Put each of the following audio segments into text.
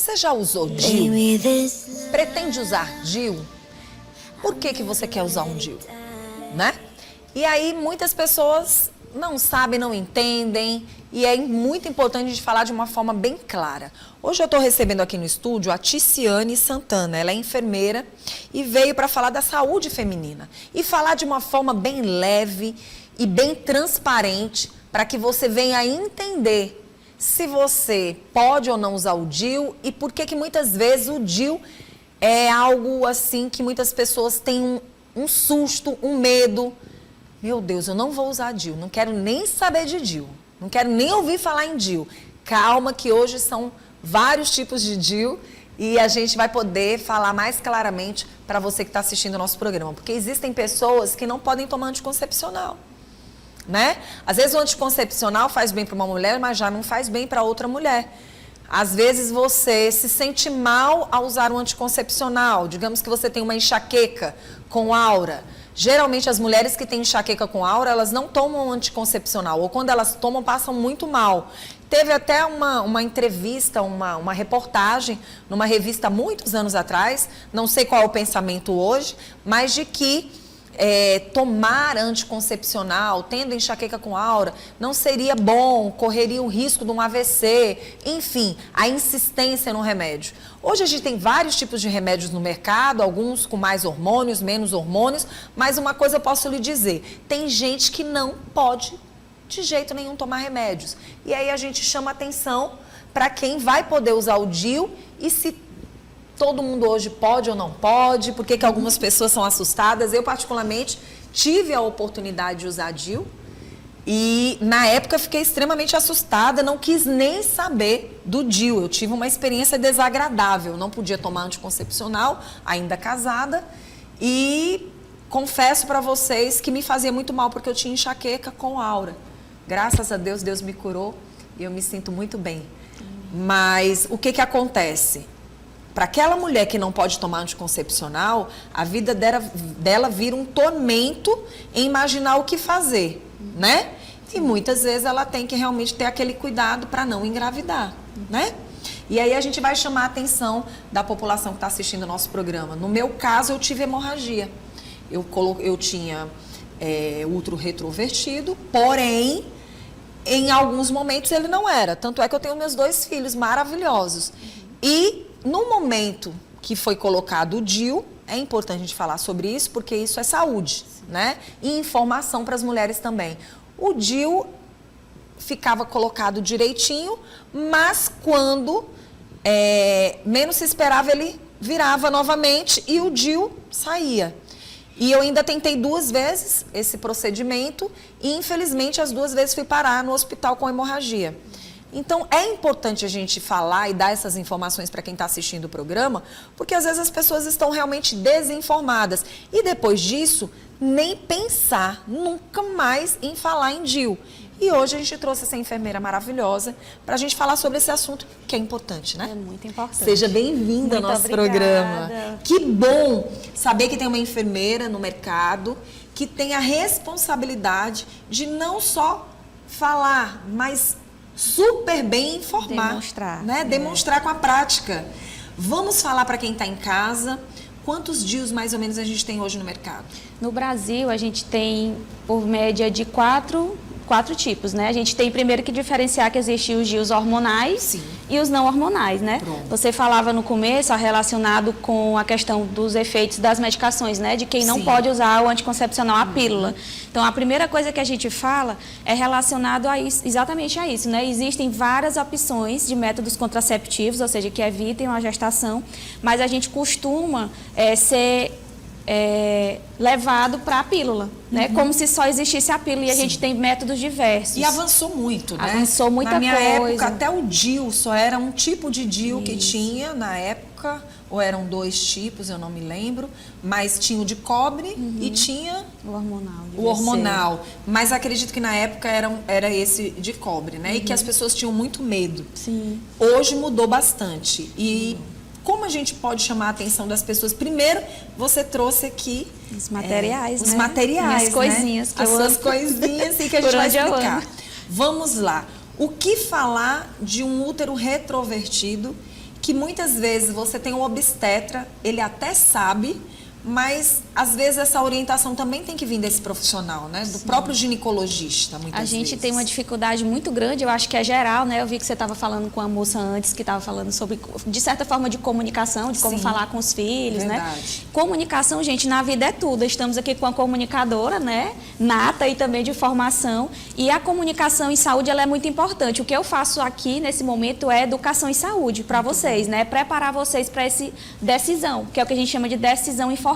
Você já usou DIU? Pretende usar DIU? Por que você quer usar um DIU? Né? E aí muitas pessoas não sabem, não entendem, e é muito importante a gente falar de uma forma bem clara. Hoje eu estou recebendo aqui no estúdio a Ticiane Santana, ela é enfermeira e veio para falar da saúde feminina. E falar de uma forma bem leve e bem transparente, para que você venha a entender se você pode ou não usar o DIU e por que muitas vezes o DIU é algo assim que muitas pessoas têm um susto, um medo. Meu Deus, eu não vou usar DIU, não quero nem saber de DIU, não quero nem ouvir falar em DIU. Calma que hoje são vários tipos de DIU e a gente vai poder falar mais claramente para você que está assistindo o nosso programa, porque existem pessoas que não podem tomar anticoncepcional. Né? Às vezes o anticoncepcional faz bem para uma mulher, mas já não faz bem para outra mulher. Às vezes você se sente mal ao usar um anticoncepcional. Digamos que você tem uma enxaqueca com aura. Geralmente as mulheres que têm enxaqueca com aura, elas não tomam anticoncepcional. Ou quando elas tomam, passam muito mal. Teve até uma entrevista, uma reportagem numa revista há muitos anos atrás, não sei qual é o pensamento hoje, mas de que tomar anticoncepcional, tendo enxaqueca com aura, não seria bom, correria o risco de um AVC, enfim, a insistência no remédio. Hoje a gente tem vários tipos de remédios no mercado, alguns com mais hormônios, menos hormônios, mas uma coisa eu posso lhe dizer, tem gente que não pode de jeito nenhum tomar remédios. E aí a gente chama atenção para quem vai poder usar o DIU e se todo mundo hoje pode ou não pode, por que algumas pessoas são assustadas. Eu, particularmente, tive a oportunidade de usar DIU e, na época, fiquei extremamente assustada, não quis nem saber do DIU. Eu tive uma experiência desagradável, não podia tomar anticoncepcional, ainda casada, e confesso para vocês que me fazia muito mal, porque eu tinha enxaqueca com aura. Graças a Deus, Deus me curou e eu me sinto muito bem. Mas o que acontece? Para aquela mulher que não pode tomar anticoncepcional, a vida dela vira um tormento em imaginar o que fazer, né? E muitas vezes ela tem que realmente ter aquele cuidado para não engravidar, né? E aí a gente vai chamar a atenção da população que está assistindo o nosso programa. No meu caso, eu tive hemorragia. Eu tinha útero retrovertido, porém, em alguns momentos ele não era. Tanto é que eu tenho meus 2 filhos maravilhosos. E no momento que foi colocado o DIU, é importante a gente falar sobre isso, porque isso é saúde, né? E informação para as mulheres também. O DIU ficava colocado direitinho, mas quando menos se esperava, ele virava novamente e o DIU saía. E eu ainda tentei 2 vezes esse procedimento e, infelizmente, as 2 vezes fui parar no hospital com hemorragia. Então, é importante a gente falar e dar essas informações para quem está assistindo o programa, porque às vezes as pessoas estão realmente desinformadas. E depois disso, nem pensar nunca mais em falar em DIU. E hoje a gente trouxe essa enfermeira maravilhosa para a gente falar sobre esse assunto, que é importante, né? É muito importante. Seja bem-vinda ao nosso programa. Que bom saber que tem uma enfermeira no mercado que tem a responsabilidade de não só falar, mas super bem informar, demonstrar, né? Demonstrar com a prática. Vamos falar para quem está em casa, quantos DIUs mais ou menos a gente tem hoje no mercado? No Brasil, a gente tem, por média, de 4 tipos, né? A gente tem primeiro que diferenciar que existem os DIUs hormonais. Sim. E os não hormonais, né? Pronto. Você falava no começo, relacionado com a questão dos efeitos das medicações, né? De quem não Sim. pode usar o anticoncepcional, a pílula. Então, a primeira coisa que a gente fala é relacionado a isso, exatamente a isso, né? Existem várias opções de métodos contraceptivos, ou seja, que evitem a gestação, mas a gente costuma ser levado para a pílula, né? Como se só existisse a pílula. E a gente tem métodos diversos. E avançou muito, né? Avançou muita coisa. Na minha época, até o DIU só era um tipo de DIU que tinha na época, ou eram 2 tipos, eu não me lembro, mas tinha o de cobre e tinha o hormonal. O hormonal. Mas acredito que na época era esse de cobre, né? E que as pessoas tinham muito medo. Sim. Hoje mudou bastante. E como a gente pode chamar a atenção das pessoas? Primeiro, você trouxe aqui os materiais, os materiais, as coisinhas que as suas coisinhas e que a gente vai explicar. Vamos lá. O que falar de um útero retrovertido que muitas vezes você tem um obstetra, ele até sabe, mas às vezes essa orientação também tem que vir desse profissional, né? Do próprio ginecologista, muitas vezes. A gente tem uma dificuldade muito grande, eu acho que é geral, né? Eu vi que você estava falando com a moça antes, que estava falando sobre, de certa forma, de comunicação, de como falar com os filhos, né? Comunicação, gente, na vida é tudo. Estamos aqui com a comunicadora, né? Nata e também de formação. E a comunicação em saúde, ela é muito importante. O que eu faço aqui, nesse momento, é educação em saúde para vocês, né? Preparar vocês para essa decisão, que é o que a gente chama de decisão informada.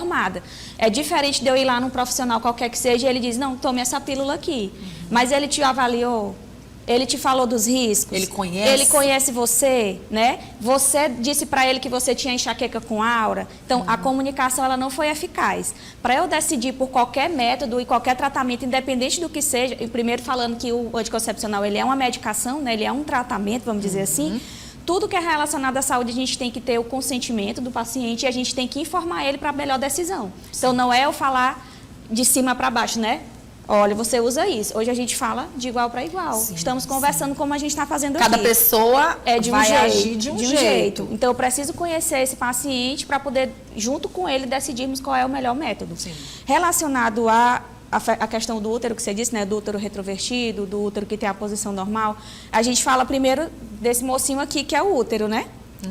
É diferente de eu ir lá num profissional qualquer que seja e ele diz, não, tome essa pílula aqui. Mas ele te avaliou, ele te falou dos riscos. Ele conhece você, né? Você disse para ele que você tinha enxaqueca com aura. Então, a comunicação, ela não foi eficaz. Para eu decidir por qualquer método e qualquer tratamento, independente do que seja, e primeiro falando que o anticoncepcional, ele é uma medicação, né? Ele é um tratamento, vamos dizer assim. Tudo que é relacionado à saúde, a gente tem que ter o consentimento do paciente e a gente tem que informar ele para a melhor decisão. Então, não é eu falar de cima para baixo, né? Olha, você usa isso. Hoje a gente fala de igual para igual. Estamos conversando como a gente está fazendo aqui. Cada pessoa vai agir de um jeito. Então, eu preciso conhecer esse paciente para poder, junto com ele, decidirmos qual é o melhor método. Relacionado a questão do útero que você disse, né, do útero retrovertido, do útero que tem a posição normal, a gente fala primeiro desse mocinho aqui, que é o útero, né?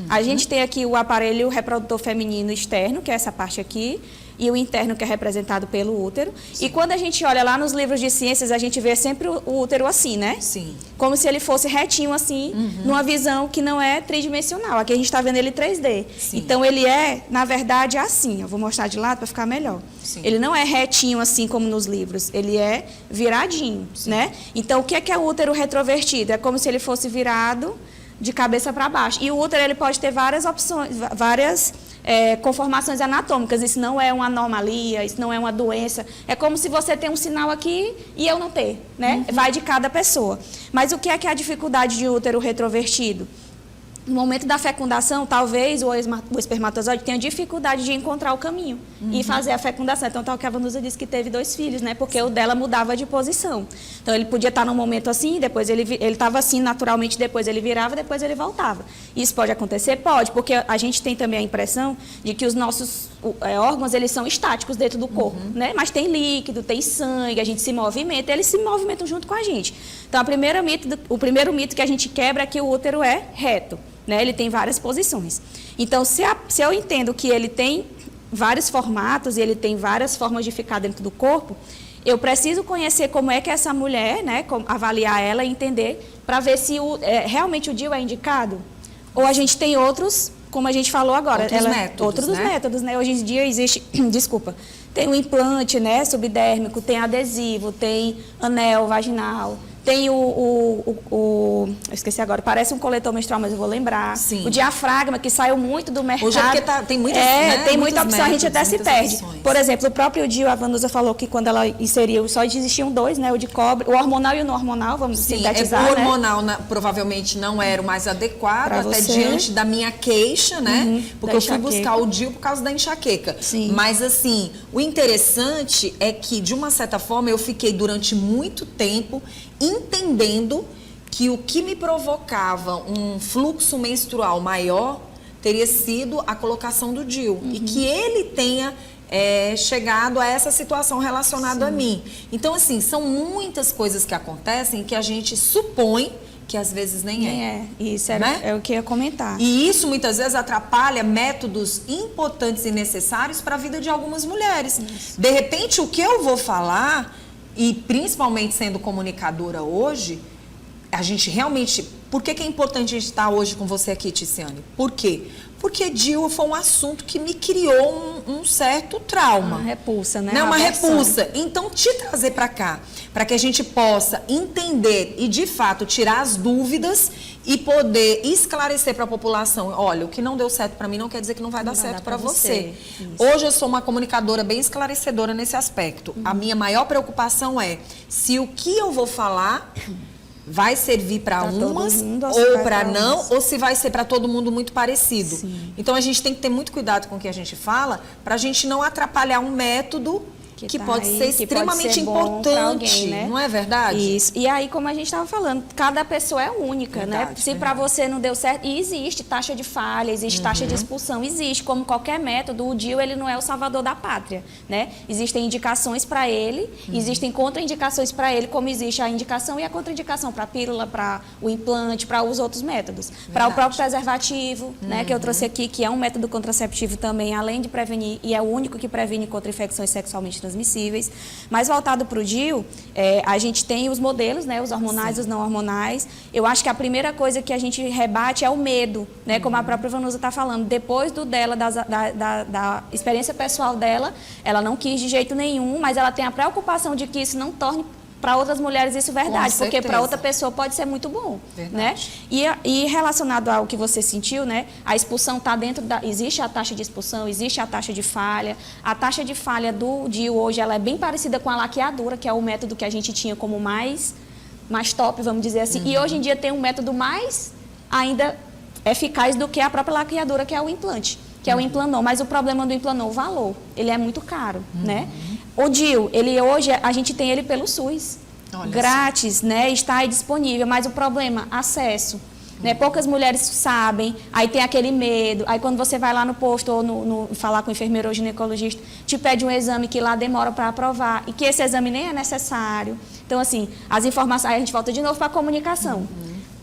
A gente tem aqui o aparelho reprodutor feminino externo, que é essa parte aqui, e o interno, que é representado pelo útero. E quando a gente olha lá nos livros de ciências, a gente vê sempre o útero assim, né? Como se ele fosse retinho assim, numa visão que não é tridimensional. Aqui a gente está vendo ele 3D. Então, ele é, na verdade, assim. Eu vou mostrar de lado para ficar melhor. Ele não é retinho assim como nos livros. Ele é viradinho, né? Então, o que é o útero retrovertido? É como se ele fosse virado de cabeça para baixo. E o útero, ele pode ter várias opções, várias conformações anatômicas. Isso não é uma anomalia, isso não é uma doença. É como se você tem um sinal aqui e eu não ter, né? Vai de cada pessoa. Mas o que é a dificuldade de útero retrovertido? No momento da fecundação, talvez o espermatozoide tenha dificuldade de encontrar o caminho e fazer a fecundação. Então, tal que a Vanusa disse que teve 2 filhos, né? Porque o dela mudava de posição. Então, ele podia estar num momento assim, depois ele estava assim naturalmente, depois ele virava, depois ele voltava. Isso pode acontecer? Pode, porque a gente tem também a impressão de que os nossos órgãos, eles são estáticos dentro do corpo, né? Mas tem líquido, tem sangue, a gente se movimenta, eles se movimentam junto com a gente. Então, o primeiro mito que a gente quebra é que o útero é reto. Né? Ele tem várias posições. Então, se eu entendo que ele tem vários formatos e ele tem várias formas de ficar dentro do corpo, eu preciso conhecer como é que essa mulher, né, avaliar ela e entender para ver se realmente o DIU é indicado. Ou a gente tem outros, como a gente falou agora. Outros métodos, né? Hoje em dia existe, desculpa, tem o implante, né, subdérmico, tem adesivo, tem anel vaginal. Tem eu esqueci agora, parece um coletor menstrual, mas eu vou lembrar. O diafragma, que saiu muito do mercado. Hoje é porque tem muitas, tem muita opção, a gente até se perde. Opções. Por exemplo, o próprio DIU, a Vanusa falou que quando ela inseriu, só existiam 2, né? O de cobre, o hormonal e o não hormonal, vamos sintetizar, o hormonal, né? Provavelmente não era o mais adequado, pra até diante da minha queixa, né? Porque eu fui buscar o DIU por causa da enxaqueca. Mas, assim, o interessante é que, de uma certa forma, eu fiquei durante muito tempo entendendo que o que me provocava um fluxo menstrual maior teria sido a colocação do DIU. E que ele tenha chegado a essa situação relacionada a mim. Então, assim, são muitas coisas que acontecem que a gente supõe que às vezes nem é. Isso é o que eu ia comentar. E isso muitas vezes atrapalha métodos importantes e necessários para a vida de algumas mulheres. De repente, o que eu vou falar, e principalmente sendo comunicadora hoje, a gente realmente... Por que é importante a gente estar hoje com você aqui, Ticiane? Por quê? Porque DIU foi um assunto que me criou um certo trauma. Uma repulsa, né? Uma repulsa. Então, te trazer para cá, para que a gente possa entender e, de fato, tirar as dúvidas e poder esclarecer para a população. Olha, o que não deu certo para mim não quer dizer que não vai dar certo para você. Hoje eu sou uma comunicadora bem esclarecedora nesse aspecto. A minha maior preocupação é se o que eu vou falar vai servir para umas ou para não, ou se vai ser para todo mundo muito parecido. Então, a gente tem que ter muito cuidado com o que a gente fala, para a gente não atrapalhar um método que pode ser extremamente importante, alguém, né? Não é verdade? Isso. E aí, como a gente estava falando, cada pessoa é única, verdade, né? Se para você não deu certo, e existe taxa de falha, existe taxa de expulsão, existe. Como qualquer método, o DIU, ele não é o salvador da pátria, né? Existem indicações para ele, existem contraindicações para ele, como existe a indicação e a contraindicação para a pílula, para o implante, para os outros métodos. Para o próprio preservativo, né? Que eu trouxe aqui, que é um método contraceptivo também, além de prevenir, e é o único que previne contra infecções sexualmente transmissíveis. Mas voltado para o DIU, a gente tem os modelos, né? Os hormonais, os não hormonais. Eu acho que a primeira coisa que a gente rebate é o medo, né? Como a própria Vanusa está falando. Depois da experiência pessoal dela, ela não quis de jeito nenhum, mas ela tem a preocupação de que isso não torne para outras mulheres isso verdade, porque para outra pessoa pode ser muito bom, né? E relacionado ao que você sentiu, né? A expulsão está dentro da... Existe a taxa de expulsão, existe a taxa de falha. A taxa de falha do DIU hoje, ela é bem parecida com a laqueadura, que é o método que a gente tinha como mais top, vamos dizer assim. E hoje em dia tem um método mais ainda eficaz do que a própria laqueadura, que é o implante, que é o Implanon. Mas o problema do Implanon, o valor, ele é muito caro, né? O DIU, ele hoje, a gente tem ele pelo SUS, grátis, né? Está aí disponível, mas o problema, acesso. Né? Poucas mulheres sabem, aí tem aquele medo, aí quando você vai lá no posto ou falar com o enfermeiro ou ginecologista, te pede um exame que lá demora para aprovar, e que esse exame nem é necessário. Então, assim, as informações, aí a gente volta de novo para a comunicação.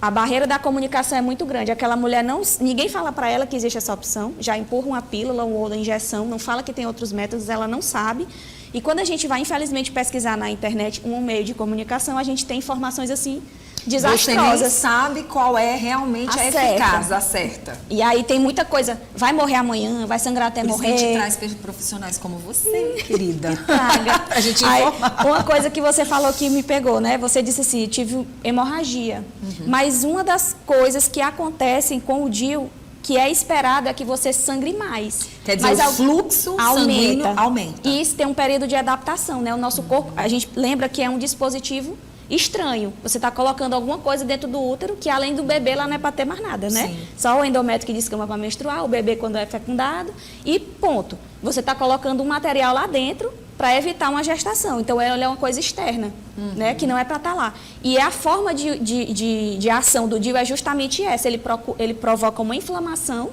A barreira da comunicação é muito grande. Aquela mulher, ninguém fala para ela que existe essa opção, já empurra uma pílula ou uma injeção, não fala que tem outros métodos, ela não sabe. E quando a gente vai, infelizmente, pesquisar na internet um meio de comunicação, a gente tem informações assim desastrosas. Você nem sabe qual é realmente a eficaz, a certa. E aí tem muita coisa, vai morrer amanhã, vai sangrar até morrer. A gente traz profissionais como você, querida. Traga. A gente informar. Uma coisa que você falou que me pegou, né? Você disse assim, tive hemorragia. Mas uma das coisas que acontecem com o DIU, que é esperado, é que você sangre mais. Quer dizer, o fluxo sanguíneo aumenta. E isso tem um período de adaptação, né? O nosso corpo, a gente lembra que é um dispositivo estranho. Você está colocando alguma coisa dentro do útero que, além do bebê, lá não é para ter mais nada, né? Sim. Só o endométrio que descama para menstruar, o bebê quando é fecundado e ponto. Você está colocando um material lá dentro para evitar uma gestação. Então, ela é uma coisa externa, né? Que não é para estar lá. E a forma de ação do DIU é justamente essa. Ele provoca uma inflamação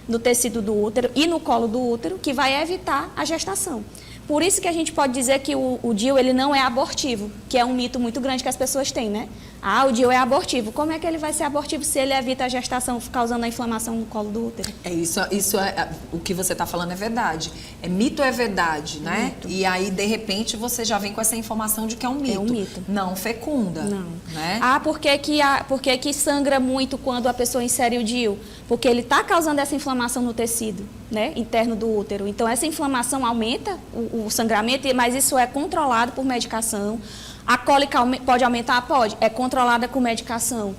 no tecido do útero e no colo do útero, que vai evitar a gestação. Por isso que a gente pode dizer que o DIU, ele não é abortivo, que é um mito muito grande que as pessoas têm, né? Ah, o DIU é abortivo. Como é que ele vai ser abortivo se ele evita a gestação, causando a inflamação no colo do útero? Isso é o que você está falando é verdade. Mito é verdade, né? Mito. E aí, de repente, você já vem com essa informação de que é um mito. É um mito. Não fecunda. Não. Né? Ah, por que sangra muito quando a pessoa insere o DIU? Porque ele está causando essa inflamação no tecido, né, interno do útero. Então, essa inflamação aumenta o sangramento, mas isso é controlado por medicação. A cólica pode aumentar? Pode. É controlada com medicação.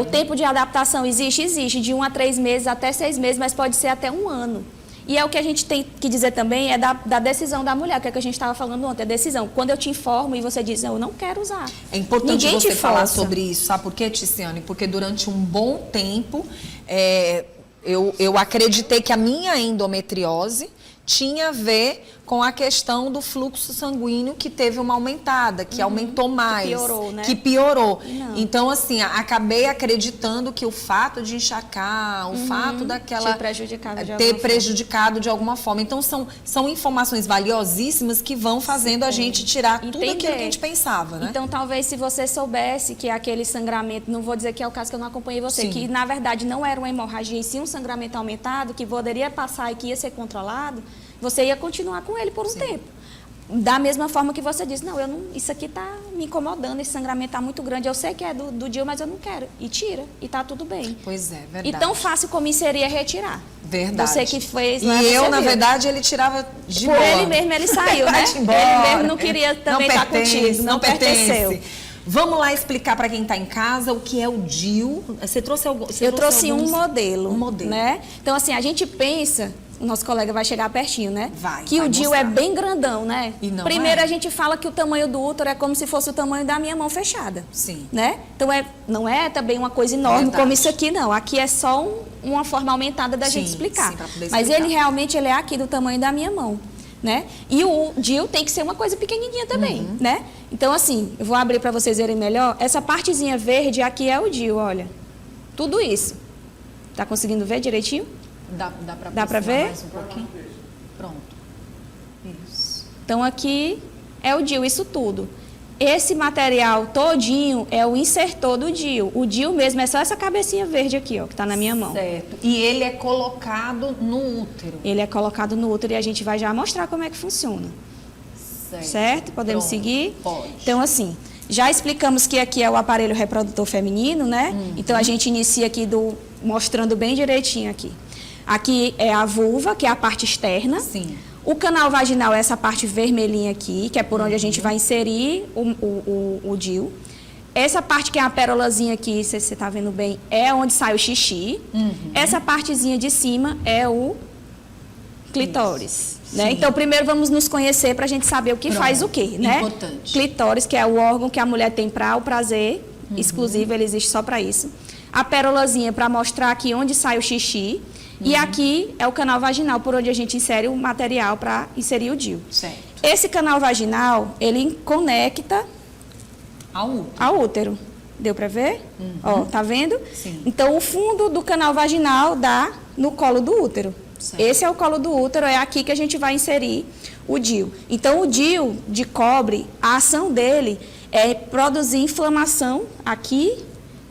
O tempo de adaptação existe de 1 a 3 meses até 6 meses, mas pode ser até 1 ano. E é o que a gente tem que dizer também é da decisão da mulher, que é o que a gente estava falando ontem, a decisão. Quando eu te informo e você diz, eu não quero usar. É importante você falar sobre isso, sabe por quê, Ticiane? Porque durante um bom tempo, eu acreditei que a minha endometriose tinha a ver com a questão do fluxo sanguíneo que teve uma aumentada, que aumentou mais. Que piorou, né? Que piorou. Não. Então, assim, acabei acreditando que o fato de encharcar, o fato daquela... ter prejudicado de alguma forma. Então, são informações valiosíssimas que vão fazendo a gente tirar tudo aquilo que a gente pensava, né? Então, talvez, se você soubesse que aquele sangramento, não vou dizer que é o caso que eu não acompanhei você, Sim. que, na verdade, não era uma hemorragia, e sim um sangramento aumentado, que poderia passar e que ia ser controlado, você ia continuar com ele por um tempo. Da mesma forma que você disse, não, isso aqui está me incomodando, esse sangramento está muito grande, eu sei que é do DIU, mas eu não quero. E tira, e está tudo bem. Pois é, verdade. E tão fácil como inserir é retirar. Verdade. Você que fez... E eu, na verdade, ele tirava de boa. Por ele mesmo, ele saiu, né? Ele mesmo não queria também estar contigo, não pertenceu. Vamos lá explicar para quem está em casa o que é o DIU. Você trouxe algum? Eu trouxe um modelo. Um modelo. Né? Então, assim, a gente pensa... O nosso colega vai chegar pertinho, né? Que vai o DIU mostrar. É bem grandão, né? E não Primeiro, a gente fala que o tamanho do útero é como se fosse o tamanho da minha mão fechada. Sim. Né? Então, não é também uma coisa enorme Verdade. como isso aqui, não. Aqui é só uma forma aumentada da gente explicar. Sim, pra poder Mas explicar. ele realmente é aqui do tamanho da minha mão. né? E o DIU tem que ser uma coisa pequenininha também, né? Então, assim, eu vou abrir para vocês verem melhor. Essa partezinha verde aqui é o DIU, olha. Tudo isso. Tá conseguindo ver direitinho? Dá pra ver? Mais um pouquinho? Pronto. Isso. Então, aqui é o DIU, isso tudo. Esse material todinho é o insertor do DIU. O DIU mesmo é só essa cabecinha verde aqui, ó, que tá na minha mão. Certo. E ele é colocado no útero. Ele é colocado no útero e a gente vai já mostrar como é que funciona. Certo? Podemos seguir? Pode. Então, assim, já explicamos que aqui é o aparelho reprodutor feminino, né? Então, a gente inicia aqui mostrando bem direitinho aqui. Aqui é a vulva, que é a parte externa. Sim. O canal vaginal é essa parte vermelhinha aqui, que é por onde a gente vai inserir o DIU. Essa parte que é a pérolazinha aqui, se você está vendo bem, é onde sai o xixi. Essa partezinha de cima é o clitóris. Né? Então, primeiro vamos nos conhecer para a gente saber o que faz o quê, né? Importante. Clitóris, que é o órgão que a mulher tem para o prazer exclusivo, ele existe só para isso. A pérolazinha para mostrar aqui onde sai o xixi. E aqui é o canal vaginal, por onde a gente insere o material para inserir o DIU. Certo. Esse canal vaginal, ele conecta ao útero. Deu para ver? Ó, tá vendo? Sim. Então, o fundo do canal vaginal dá no colo do útero. Certo. Esse é o colo do útero, é aqui que a gente vai inserir o DIU. Então, o DIU de cobre, a ação dele é produzir inflamação aqui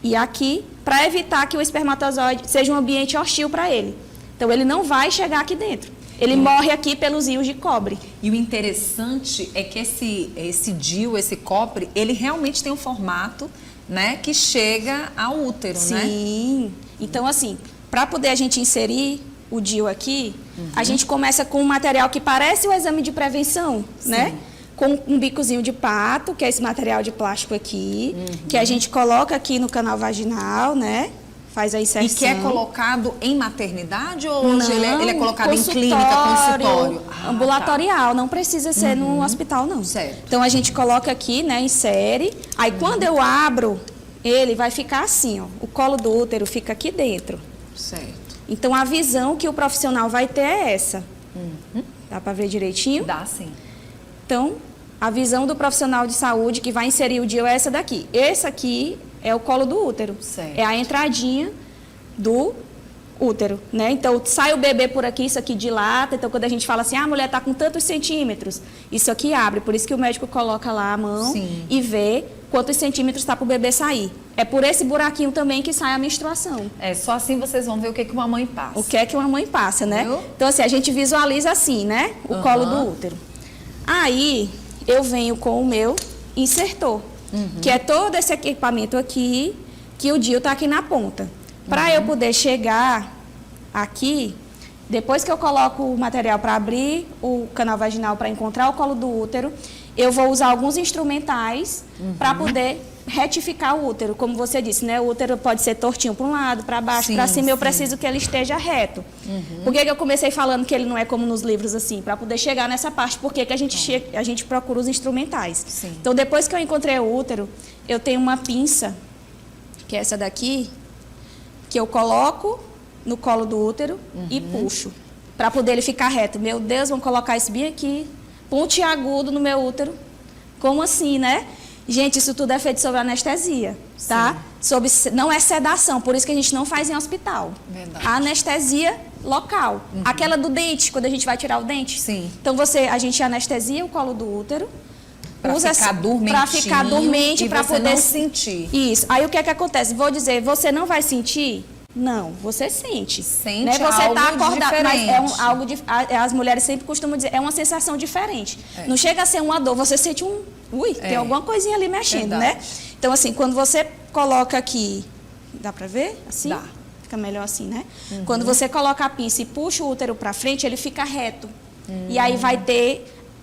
e aqui, para evitar que o espermatozoide seja um ambiente hostil para ele. Então, ele não vai chegar aqui dentro. Ele morre aqui pelos íons de cobre. E o interessante é que esse DIU, esse cobre, ele realmente tem um formato, né, que chega ao útero, né? Sim. Então, assim, para poder a gente inserir o DIU aqui, a gente começa com um material que parece o exame de prevenção, né? Com um bicozinho de pato, que é esse material de plástico aqui, que a gente coloca aqui no canal vaginal, né? Faz a inserção. E que é colocado em maternidade ou hoje ele é colocado em clínica, consultório? Ambulatorial, não precisa ser no hospital, não. Certo. Então, a gente coloca aqui, né? Insere. Aí, quando eu abro, ele vai ficar assim, ó. O colo do útero fica aqui dentro. Certo. Então, a visão que o profissional vai ter é essa. Dá para ver direitinho? Dá, sim. Então, a visão do profissional de saúde que vai inserir o DIU é essa daqui. Esse aqui é o colo do útero. Certo. É a entradinha do útero, né? Então, sai o bebê por aqui, isso aqui dilata. Então, quando a gente fala assim, a mulher está com tantos centímetros, isso aqui abre. Por isso que o médico coloca lá a mão e vê quantos centímetros está para o bebê sair. É por esse buraquinho também que sai a menstruação. É, só assim vocês vão ver o que uma mãe passa. O que é que uma mãe passa, né? Viu? Então, assim, a gente visualiza assim, né? O colo do útero. Aí, eu venho com o meu insertor, que é todo esse equipamento aqui, que o DIU está aqui na ponta. Para eu poder chegar aqui, depois que eu coloco o material para abrir o canal vaginal para encontrar o colo do útero, eu vou usar alguns instrumentais para poder retificar o útero. Como você disse, né? O útero pode ser tortinho para um lado, para baixo, para cima. Eu preciso que ele esteja reto. Por que eu comecei falando que ele não é como nos livros assim? Para poder chegar nessa parte, porque que a gente procura os instrumentais. Então, depois que eu encontrei o útero, eu tenho uma pinça, que é essa daqui, que eu coloco no colo do útero e puxo, para poder ele ficar reto. Meu Deus, vamos colocar isso bem aqui, pontiagudo no meu útero. Como assim, né? Gente, isso tudo é feito sob anestesia, tá? Não é sedação, por isso que a gente não faz em hospital. Verdade. A anestesia local. Aquela do dente, quando a gente vai tirar o dente. Sim. Então, a gente anestesia o colo do útero. Para ficar dormente, para poder não sentir. Isso. Aí, o que é que acontece? Vou dizer, você não vai sentir? Não, você sente. Sente, né? Você algo tá acordado, diferente. Mas algo as mulheres sempre costumam dizer, é uma sensação diferente. Não chega a ser uma dor, você sente tem alguma coisinha ali mexendo, né? Então, assim, quando você coloca aqui, dá pra ver? Assim? Dá. Fica melhor assim, né? Quando você coloca a pinça e puxa o útero pra frente, ele fica reto. E aí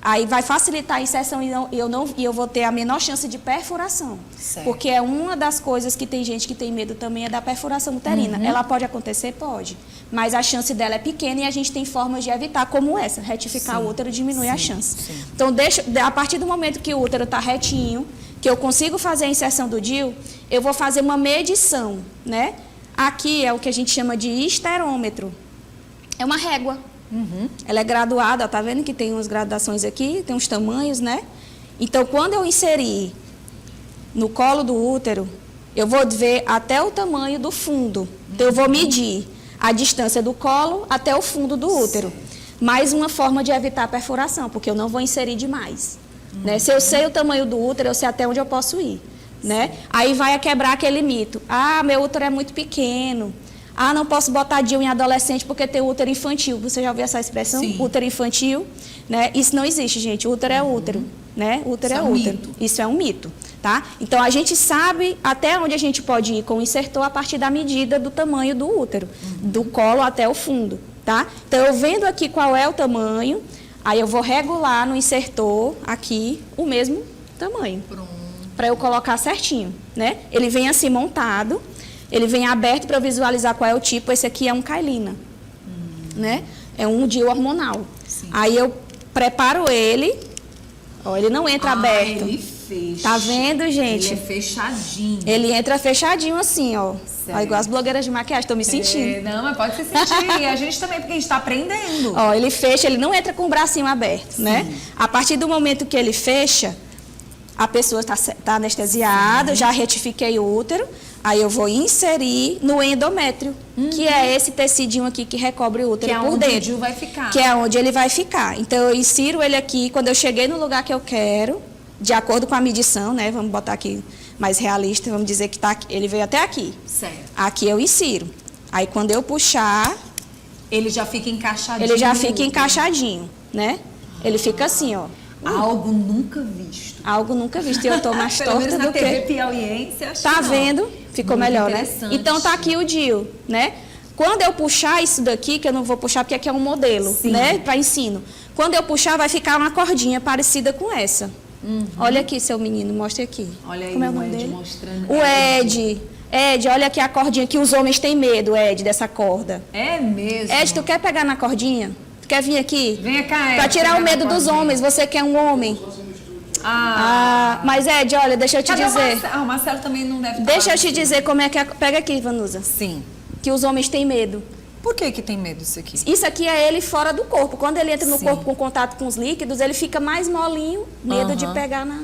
aí vai facilitar a inserção e eu vou ter a menor chance de perfuração. Certo. Porque é uma das coisas que tem gente que tem medo também, é da perfuração uterina. Ela pode acontecer? Pode. Mas a chance dela é pequena e a gente tem formas de evitar, como essa. Retificar o útero diminui a chance. Então, a partir do momento que o útero está retinho, que eu consigo fazer a inserção do DIU, eu vou fazer uma medição, né? Aqui é o que a gente chama de esterômetro. É uma régua. Ela é graduada, ó, tá vendo que tem umas graduações aqui, tem uns tamanhos, né? Então, quando eu inserir no colo do útero, eu vou ver até o tamanho do fundo. Então, eu vou medir a distância do colo até o fundo do útero. Mais uma forma de evitar a perfuração, porque eu não vou inserir demais. Né? Se eu sei o tamanho do útero, eu sei até onde eu posso ir. Né? Aí vai a quebrar aquele mito. Ah, meu útero é muito pequeno. Ah, não posso botar DIU em adolescente porque tem útero infantil. Você já ouviu essa expressão? Sim. Útero infantil. Né? Isso não existe, gente. Útero é útero. Né? Útero é útero. Mito. Isso é um mito. Tá? Então, a gente sabe até onde a gente pode ir com o insertor a partir da medida do tamanho do útero. Do colo até o fundo. Tá? Então, eu vendo aqui qual é o tamanho, aí eu vou regular no insertor aqui o mesmo tamanho. Para eu colocar certinho. Né? Ele vem assim montado. Ele vem aberto para eu visualizar qual é o tipo. Esse aqui é um Cailina, né? É um DIU hormonal. Sim. Aí eu preparo ele. Ó, ele não entra aberto. Ele fecha. Tá vendo, gente? Ele é fechadinho. Ele entra fechadinho assim, ó. Ó, igual as blogueiras de maquiagem, tô me sentindo. Não, mas pode se sentir. E a gente também, porque a gente tá aprendendo. Ó, ele fecha, ele não entra com o bracinho aberto, né? A partir do momento que ele fecha, a pessoa tá anestesiada, já retifiquei o útero. Aí eu vou inserir no endométrio, que é esse tecidinho aqui que recobre o útero por dentro. Que é onde o DIU vai ficar. Que é onde ele vai ficar. Então, eu insiro ele aqui, quando eu cheguei no lugar que eu quero, de acordo com a medição, né? Vamos botar aqui mais realista, vamos dizer que tá, ele veio até aqui. Certo. Aqui eu insiro. Aí, quando eu puxar... Ele já fica encaixadinho. Ele já fica encaixadinho, né? Ele fica assim, ó. Algo nunca visto. Algo nunca visto. E eu tô mais torta do que... TV piauiense, acho tá que vendo? Ficou muito melhor, né? Então tá aqui o DIU, né? Quando eu puxar isso daqui, que eu não vou puxar porque aqui é um modelo, né? Para ensino. Quando eu puxar, vai ficar uma cordinha parecida com essa. Olha aqui, seu menino, mostra aqui. Olha aí, como é o nome dele? Mostrando. O Ed. Ed, olha aqui a cordinha que os homens têm medo, Ed, dessa corda. É mesmo? Ed, tu quer pegar na cordinha? Tu quer vir aqui? Venha cá, Ed. Pra tirar o medo dos homens, você que é um homem. Mas Ed, olha, deixa eu te dizer. O Marcelo também não deve. Deixa eu te dizer como é que é. Pega aqui, Vanusa. Sim. Que os homens têm medo. Por que tem medo isso aqui? Isso aqui é ele fora do corpo. Quando ele entra no corpo com contato com os líquidos, ele fica mais molinho, medo de pegar na...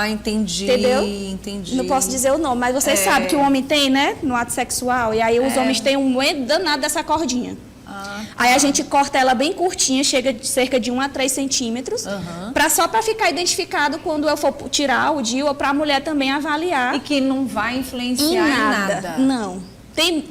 Entendi. Entendeu? Entendi. Não posso dizer o nome, mas vocês sabem que o homem tem, né? No ato sexual. E aí os homens têm um medo danado dessa cordinha. Aí a gente corta ela bem curtinha, chega de cerca de 1 a 3 centímetros, só para ficar identificado quando eu for tirar o DIU, ou para a mulher também avaliar. E que não vai influenciar em nada. Não. Vocês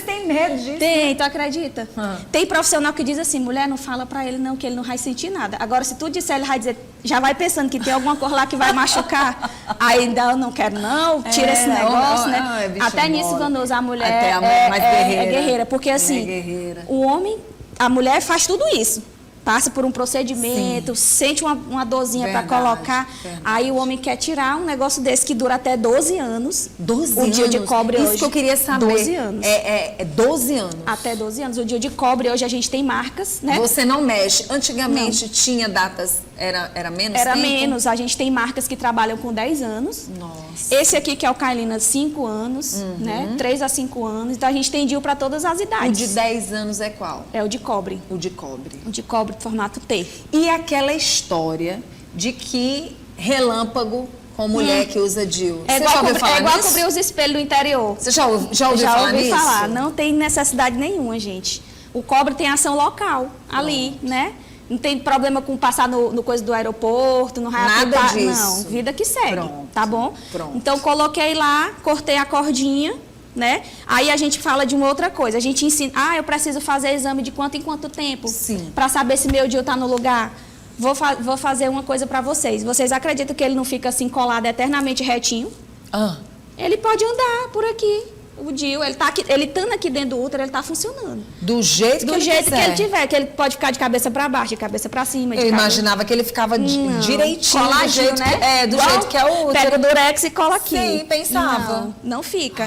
têm medo disso? Tem, tu acredita? Tem profissional que diz assim, mulher, não fala pra ele não, que ele não vai sentir nada. Agora, se tu disser, ele vai dizer, já vai pensando que tem alguma coisa lá que vai machucar. Aí, eu não quero não, tira esse negócio, né? Até nisso, Vanusa, a mulher é guerreira. Porque assim, o homem, a mulher faz tudo isso. Passa por um procedimento, sente uma dorzinha para colocar. Aí o homem quer tirar um negócio desse que dura até 12 anos. 12 anos? O DIU de cobre hoje. Isso que eu queria saber. 12 anos. É 12 anos? Até 12 anos. O DIU de cobre hoje a gente tem marcas, né? Você não mexe. Antigamente tinha datas, era menos Era tempo? menos. A gente tem marcas que trabalham com 10 anos. Nossa. Esse aqui que é o Cailina, 5 anos, né? 3 a 5 anos. Então a gente tem DIU para todas as idades. O de 10 anos é qual? É o de cobre. O de cobre. O de cobre formato T. E aquela história de que relâmpago com mulher que usa DIU. É igual cobrir os espelhos do interior. Você já ouviu falar nisso? Já ouvi falar. Não tem necessidade nenhuma, gente. O cobre tem ação local ali, né? Não tem problema com passar no coisa do aeroporto, no raio. Nada disso. Não, vida que segue, tá bom? Pronto. Então, coloquei lá, cortei a cordinha, né? Aí a gente fala de uma outra coisa. A gente ensina, eu preciso fazer exame de quanto em quanto tempo? Sim. Para saber se meu DIU tá no lugar. Vou fazer uma coisa para vocês. Vocês acreditam que ele não fica assim colado eternamente retinho? Ele pode andar por aqui. O DIU, ele estando aqui dentro do útero, ele está funcionando. Do jeito que ele tiver, que ele pode ficar de cabeça para baixo, de cabeça para cima. Eu imaginava que ele ficava direitinho, coladinho, né? Do jeito que é o útero. Pega o durex e cola aqui. Sim, pensava. Não fica.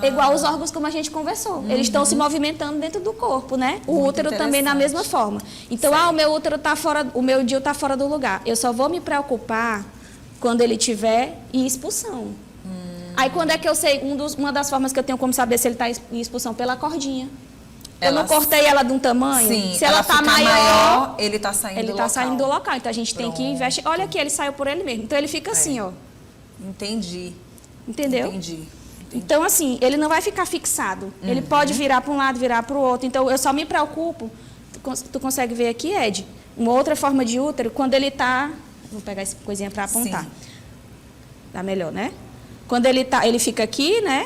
Igual os órgãos como a gente conversou. Eles estão se movimentando dentro do corpo, né? O útero também da mesma forma. Então, o meu útero está fora, o meu DIU está fora do lugar. Eu só vou me preocupar quando ele estiver em expulsão. Aí, quando é que eu sei? Uma das formas que eu tenho como saber se ele está em expulsão? Pela cordinha. Eu não cortei ela de um tamanho? Sim, se ela tá maior, ele tá saindo do local. Ele tá saindo do local. Então a gente tem que investir. Olha aqui, ele saiu por ele mesmo. Então ele fica assim, ó. Entendi. Entendeu? Entendi. Então, assim, ele não vai ficar fixado. Ele pode virar para um lado, virar para o outro. Então, eu só me preocupo. Tu consegue ver aqui, Ed? Uma outra forma de útero, quando ele tá... Vou pegar essa coisinha para apontar. Sim. Dá melhor, né? Quando ele fica aqui, né?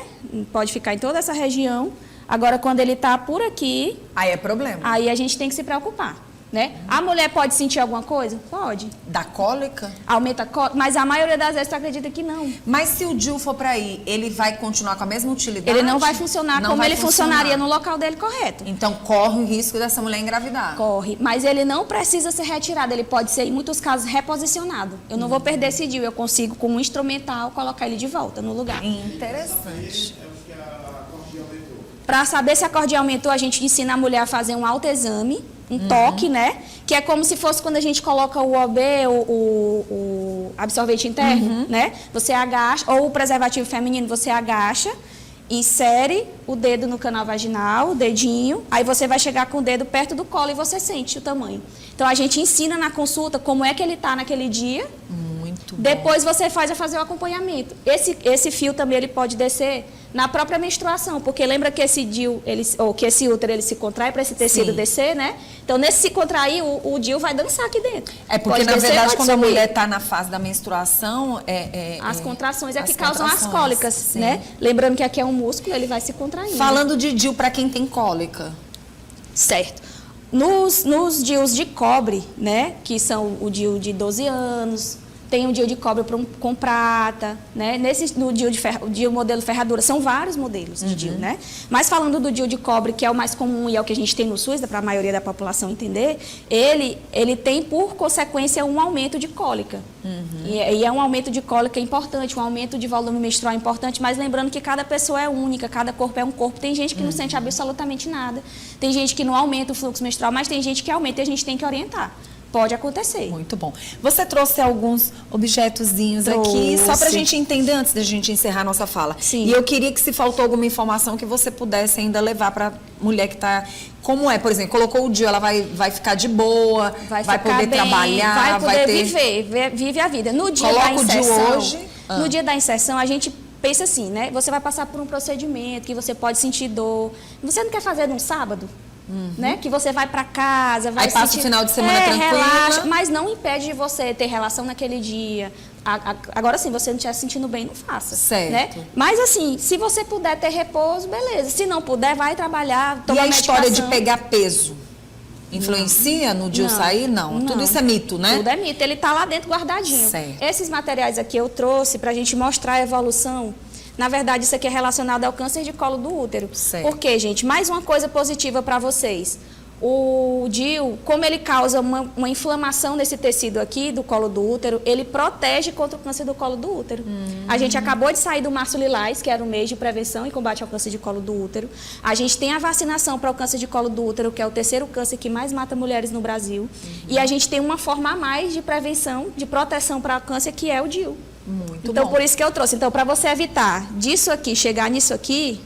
Pode ficar em toda essa região. Agora, quando ele tá por aqui... Aí é problema. Aí a gente tem que se preocupar, né? A mulher pode sentir alguma coisa? Pode. Da cólica? Aumenta a cólica, mas a maioria das vezes tu acredita que não. Mas se o DIU for para aí, ele vai continuar com a mesma utilidade? Ele não vai funcionar como ele funcionaria no local dele correto. Então corre o risco dessa mulher engravidar? Corre, mas ele não precisa ser retirado, ele pode ser, em muitos casos, reposicionado. Eu não vou perder esse DIU, eu consigo, com um instrumental, colocar ele de volta no lugar. Interessante. Para saber se a cordinha aumentou, a gente ensina a mulher a fazer um autoexame, um toque, né? Que é como se fosse quando a gente coloca o OB, o absorvente interno, né? Você agacha, ou o preservativo feminino, você agacha, insere o dedo no canal vaginal, o dedinho, aí você vai chegar com o dedo perto do colo e você sente o tamanho. Então, a gente ensina na consulta como é que ele está naquele dia. Muito bom. Depois você faz a fazer o acompanhamento. Esse fio também ele pode descer na própria menstruação, porque lembra que esse DIU, ou que esse útero ele se contrai para esse tecido descer, né? Então, nesse se contrair, o DIU vai dançar aqui dentro. É porque, na verdade, quando a mulher está na fase da menstruação... as contrações é que causam as cólicas, né? Lembrando que aqui é um músculo, ele vai se contraindo. Falando de DIU para quem tem cólica. Certo. Nos DIUs de cobre, né? Que são o DIU de 12 anos... Tem o DIU de cobre com prata, né? No DIU modelo ferradura, são vários modelos de DIU, né? Mas falando do DIU de cobre, que é o mais comum e é o que a gente tem no SUS, para a maioria da população entender, ele tem, por consequência, um aumento de cólica. E é um aumento de cólica importante, um aumento de volume menstrual importante, mas lembrando que cada pessoa é única, cada corpo é um corpo. Tem gente que não sente absolutamente nada, tem gente que não aumenta o fluxo menstrual, mas tem gente que aumenta e a gente tem que orientar. Pode acontecer. Muito bom. Você trouxe alguns objetozinhos aqui, só para a gente entender antes da gente encerrar a nossa fala. Sim. E eu queria que, se faltou alguma informação, que você pudesse ainda levar para a mulher que está... Como é, por exemplo, colocou o DIU, ela vai ficar de boa, vai poder bem, trabalhar, vai poder vive a vida. No dia da inserção, no dia da inserção, a gente pensa assim, né? Você vai passar por um procedimento que você pode sentir dor. Você não quer fazer num sábado? Né? Que você vai para casa, vai passa o final de semana tranquila. Relaxa, mas não impede de você ter relação naquele dia. Agora sim, você não estiver se sentindo bem, não faça. Certo. Né? Mas assim, se você puder ter repouso, beleza. Se não puder, vai trabalhar, toma medicação. E a história de pegar peso? Influencia no DIU sair? Não. Tudo isso é mito, né? Tudo é mito. Ele está lá dentro guardadinho. Certo. Esses materiais aqui eu trouxe para a gente mostrar a evolução. Na verdade, isso aqui é relacionado ao câncer de colo do útero. Certo. Por quê, gente? Mais uma coisa positiva para vocês. O DIU, como ele causa uma inflamação nesse tecido aqui do colo do útero, ele protege contra o câncer do colo do útero. A gente acabou de sair do Março Lilás, que era o mês de prevenção e combate ao câncer de colo do útero. A gente tem a vacinação para o câncer de colo do útero, que é o terceiro câncer que mais mata mulheres no Brasil. E a gente tem uma forma a mais de prevenção, de proteção para o câncer, que é o DIU. Muito então, bom. Por isso que eu trouxe. Então, para você evitar disso aqui, chegar nisso aqui,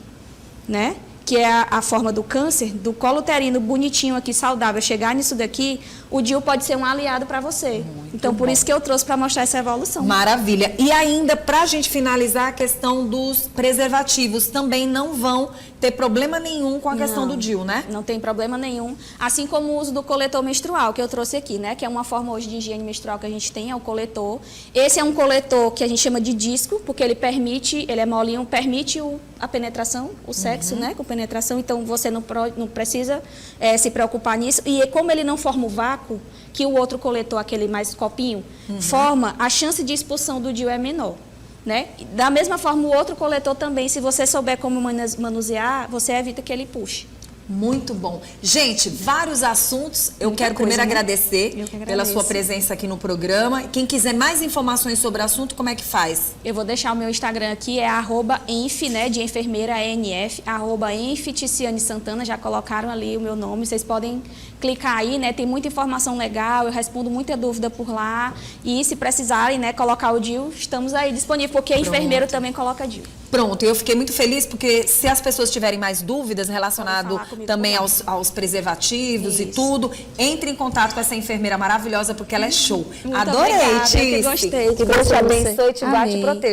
né? Que é a forma do câncer, do colo uterino bonitinho aqui, saudável, chegar nisso daqui, o DIU pode ser um aliado para você. Então, por isso que eu trouxe para mostrar essa evolução. Maravilha. E ainda, para a gente finalizar, a questão dos preservativos também não vão ter problema nenhum com a questão do DIU, né? Não tem problema nenhum. Assim como o uso do coletor menstrual, que eu trouxe aqui, né? Que é uma forma hoje de higiene menstrual que a gente tem, é o coletor. Esse é um coletor que a gente chama de disco, porque ele é molinho, permite a penetração, o sexo, né? Com penetração, então você não precisa se preocupar nisso. E como ele não forma o vácuo, que o outro coletor, aquele mais copinho, forma, a chance de expulsão do DIU é menor. Né? Da mesma forma, o outro coletor também, se você souber como manusear, você evita que ele puxe. Muito bom. Gente, vários assuntos. Eu quero primeiro agradecer pela sua presença aqui no programa. Quem quiser mais informações sobre o assunto, como é que faz? Eu vou deixar o meu Instagram aqui, é @enf, né, de enfermeira, ENF, @enf Ticiane Santana, já colocaram ali o meu nome. Vocês podem clicar aí, né? Tem muita informação legal, eu respondo muita dúvida por lá. E se precisarem, né, colocar o DIU, estamos aí disponíveis, porque enfermeiro também coloca DIU. Pronto, eu fiquei muito feliz porque se as pessoas tiverem mais dúvidas relacionado também aos preservativos e tudo, entre em contato com essa enfermeira maravilhosa porque ela é show. Muito Adorei, obrigada, Tice. eu que gostei. Que Deus te abençoe, te guarde e proteja.